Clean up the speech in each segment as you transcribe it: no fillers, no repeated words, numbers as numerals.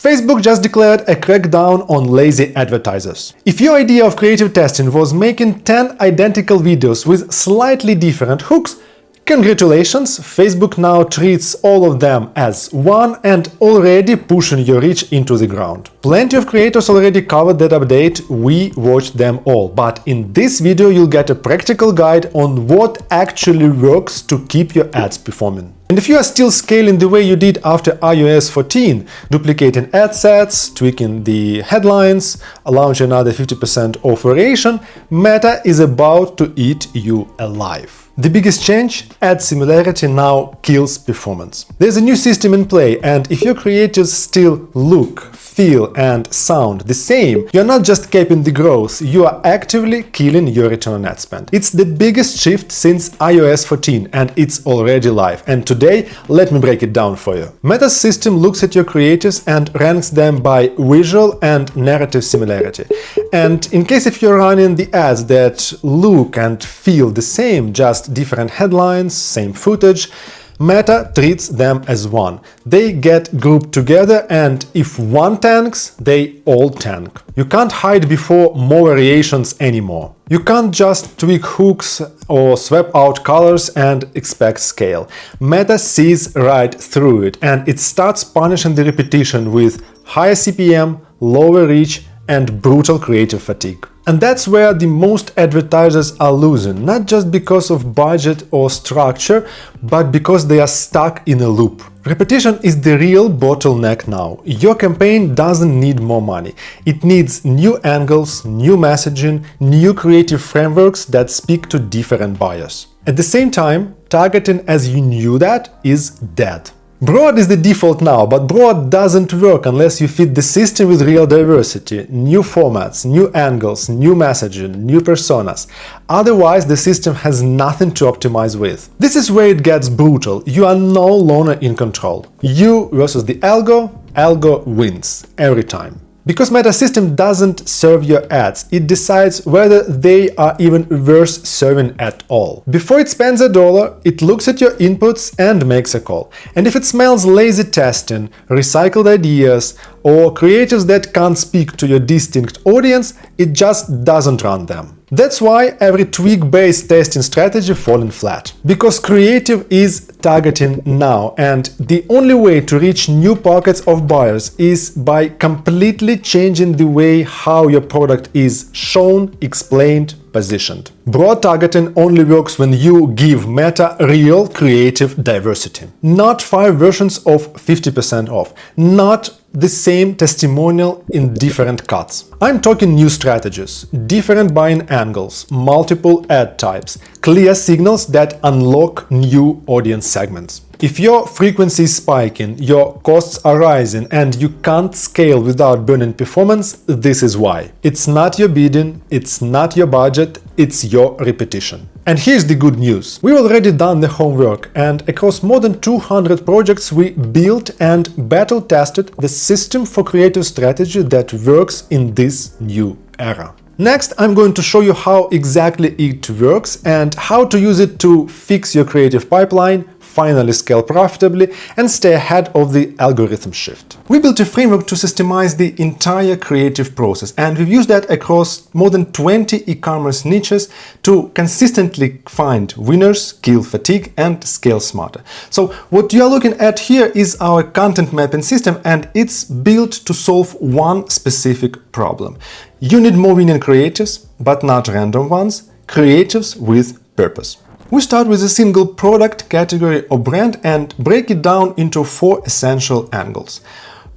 Facebook just declared a crackdown on lazy advertisers. If your idea of creative testing was making 10 identical videos with slightly different hooks, congratulations, Facebook now treats all of them as one and already pushing your reach into the ground. Plenty of creators already covered that update, we watched them all, but in this video you'll get a practical guide on what actually works to keep your ads performing. And if you are still scaling the way you did after iOS 14, duplicating ad sets, tweaking the headlines, launching another 50% off variation, Meta is about to eat you alive. The biggest change? Ad similarity now kills performance. There's a new system in play, and if your creatives still look, feel and sound the same, you're not just capping the growth, you are actively killing your return on ad spend. It's the biggest shift since iOS 14 and it's already live. And today, let me break it down for you. Meta's system looks at your creatives and ranks them by visual and narrative similarity. And in case if you're running the ads that look and feel the same, just different headlines, same footage, Meta treats them as one. They get grouped together, and if one tanks, they all tank. You can't hide before more variations anymore. You can't just tweak hooks or swap out colors and expect scale. Meta sees right through it, and it starts punishing the repetition with higher CPM, lower reach, and brutal creative fatigue. And that's where the most advertisers are losing, not just because of budget or structure, but because they are stuck in a loop. Repetition is the real bottleneck now. Your campaign doesn't need more money. It needs new angles, new messaging, new creative frameworks that speak to different buyers. At the same time, targeting as you knew that is dead. Broad is the default now, but broad doesn't work unless you fit the system with real diversity, new formats, new angles, new messaging, new personas. Otherwise, the system has nothing to optimize with. This is where it gets brutal. You are no longer in control. You versus the algo wins every time. Because Meta system doesn't serve your ads, it decides whether they are even worth serving at all. Before it spends $1, it looks at your inputs and makes a call. And if it smells lazy testing, recycled ideas, or creatives that can't speak to your distinct audience, it just doesn't run them. That's why every tweak-based testing strategy falling flat. Because creative is targeting now, and the only way to reach new pockets of buyers is by completely changing the way how your product is shown, explained, positioned. Broad targeting only works when you give Meta real creative diversity. Not 5 versions of 50% off, not the same testimonial in different cuts. I'm talking new strategies, different buying angles, multiple ad types, clear signals that unlock new audience segments. If your frequency is spiking, your costs are rising, and you can't scale without burning performance, this is why. It's not your bidding, it's not your budget, it's your repetition. And here's the good news. We've already done the homework, and across more than 200 projects we built and battle tested the system for creative strategy that works in this new era. Next, I'm going to show you how exactly it works and how to use it to fix your creative pipeline, finally scale profitably, and stay ahead of the algorithm shift. We built a framework to systemize the entire creative process, and we've used that across more than 20 e-commerce niches to consistently find winners, kill fatigue, and scale smarter. So what you are looking at here is our content mapping system, and it's built to solve one specific problem. You need more winning creatives, but not random ones, creatives with purpose. We start with a single product, category or brand and break it down into 4 essential angles.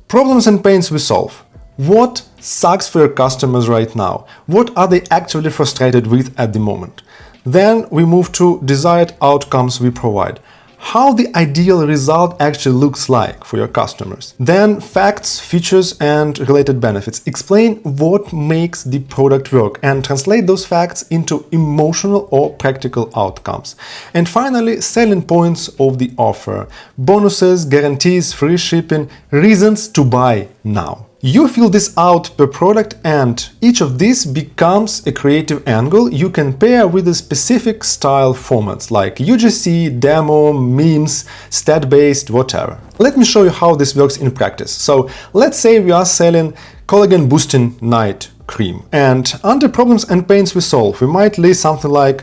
Problems and pains we solve. What sucks for your customers right now? What are they actually frustrated with at the moment? Then we move to desired outcomes we provide. How the ideal result actually looks like for your customers. Then facts, features, and related benefits. Explain what makes the product work and translate those facts into emotional or practical outcomes. And finally, selling points of the offer. Bonuses, guarantees, free shipping, reasons to buy now. You fill this out per product, and each of these becomes a creative angle you can pair with a specific style formats like UGC, demo, memes, stat-based, whatever. Let me show you how this works in practice. So let's say we are selling collagen boosting night cream, and under problems and pains we solve, we might list something like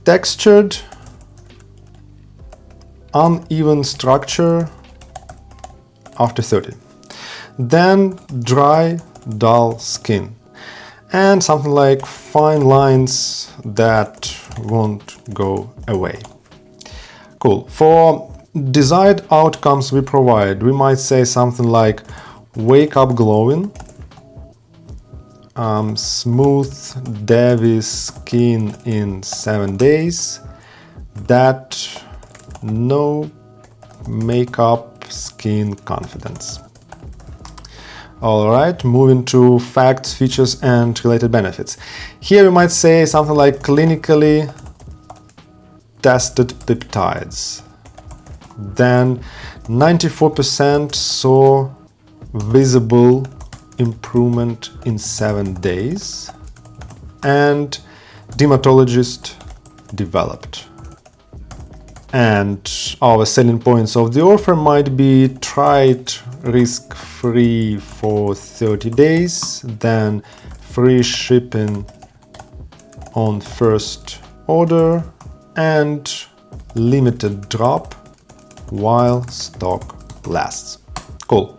textured, uneven structure after 30. Then dry, dull skin, and something like fine lines that won't go away. Cool. For desired outcomes we provide, we might say something like wake up glowing, smooth dewy skin in 7 days, that no makeup skin confidence. Alright, moving to facts, features and related benefits. Here we might say something like clinically tested peptides. Then 94% saw visible improvement in 7 days, and dermatologist developed. And our selling points of the offer might be tried risk-free for 30 days, then free shipping on first order, and limited drop while stock lasts. Cool.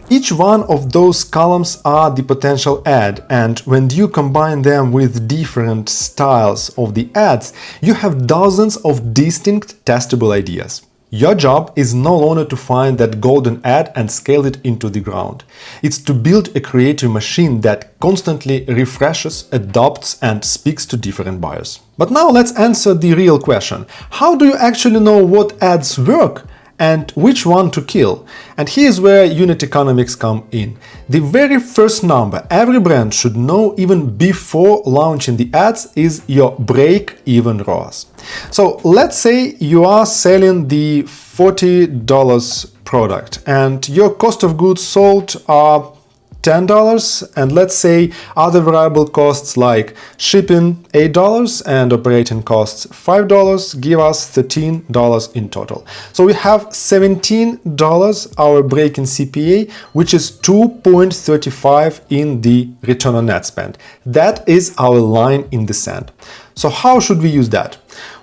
Each one of those columns are the potential ad, and when you combine them with different styles of the ads, you have dozens of distinct testable ideas. Your job is no longer to find that golden ad and scale it into the ground. It's to build a creative machine that constantly refreshes, adopts, and speaks to different buyers. But now let's answer the real question. How do you actually know what ads work and which one to kill? And here's where unit economics come in. The very first number every brand should know even before launching the ads is your break-even ROAS. So let's say you are selling the $40 product and your cost of goods sold are $10, and let's say other variable costs like shipping $8 and operating costs $5 give us $13 in total. So we have $17 our break in CPA, which is 2.35 in the return on net spend. That is our line in the sand. So how should we use that?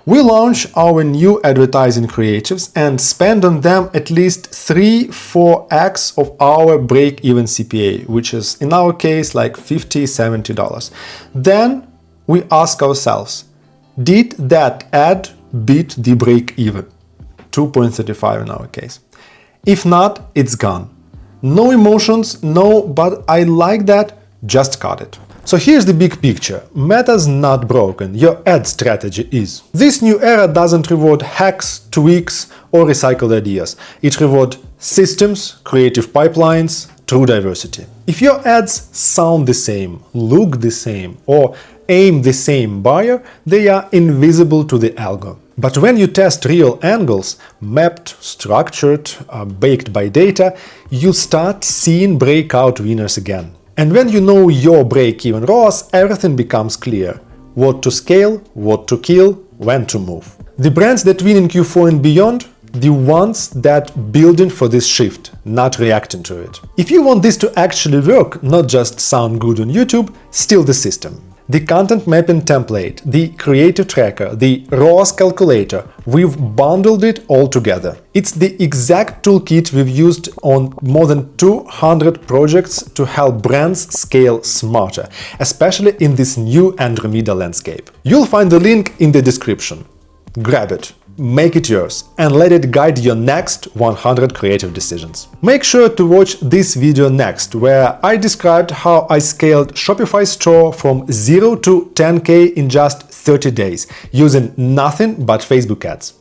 We launch our new advertising creatives and spend on them at least 3-4x of our break-even CPA, which is in our case like $50-70. Then we ask ourselves, did that ad beat the break-even? 2.35 in our case. If not, it's gone. No emotions, no, but I like that, just cut it. So here's the big picture. Meta's not broken, your ad strategy is. This new era doesn't reward hacks, tweaks, or recycled ideas. It rewards systems, creative pipelines, true diversity. If your ads sound the same, look the same, or aim the same buyer, they are invisible to the algo. But when you test real angles, mapped, structured, baked by data, you start seeing breakout winners again. And when you know your break-even ROAS, everything becomes clear. What to scale, what to kill, when to move. The brands that win in Q4 and beyond, the ones that building for this shift, not reacting to it. If you want this to actually work, not just sound good on YouTube, steal the system. The content mapping template, the creative tracker, the ROAS calculator, we've bundled it all together. It's the exact toolkit we've used on more than 200 projects to help brands scale smarter, especially in this new Andromeda landscape. You'll find the link in the description. Grab it, make it yours, and let it guide your next 100 creative decisions. Make sure to watch this video next, where I described how I scaled Shopify store from 0 to 10K in just 30 days, using nothing but Facebook ads.